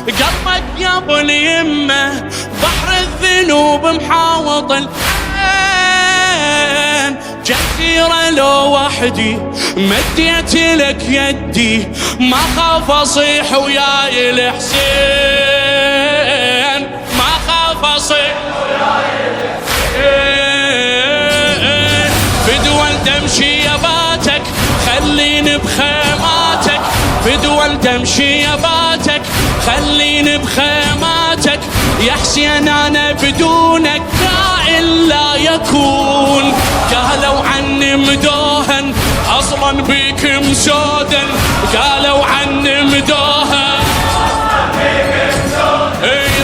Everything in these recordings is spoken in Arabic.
قلبك يا ابو اليمه بحر الذنوب محاوط العين، جزيرة لو وحدي مديت لك يدي ما خاف اصيح وياي الحسين، ما خاف اصيح وياي الحسين. في دول تمشي يباتك خليني بخيماتك، في دول تمشي يباتك خليني بخيماتك، يا حسين انا بدونك كائن لا يكون. قالوا عني مدوهن اصلا بيك مسودن، قالوا عني مدوهن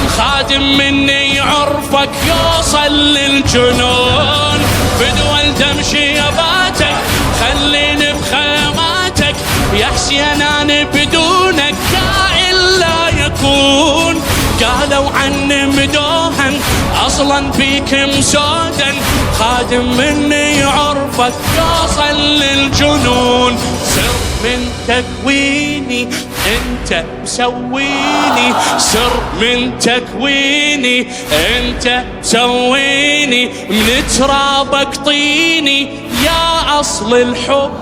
الخادم مني عرفك يوصل للجنون. في دول تمشي يباتك خليني بخيماتك، يا حسين انا بدونك كائن لا يكون. قالوا عني مدوهن اصلا فيك مسودن، خادم مني عرفك يوصل للجنون. سر من تكويني انت مسويني، سر من تكويني انت مسويني، من ترابك طيني يا اصل الحب،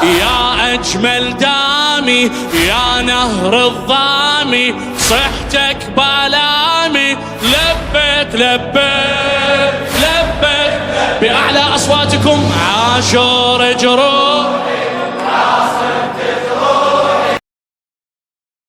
يا اجمل دامي، يا نهر الظامي، صحتك بالامي. لبيك لبيك لبيك باعلى اصواتكم عاشور جروح.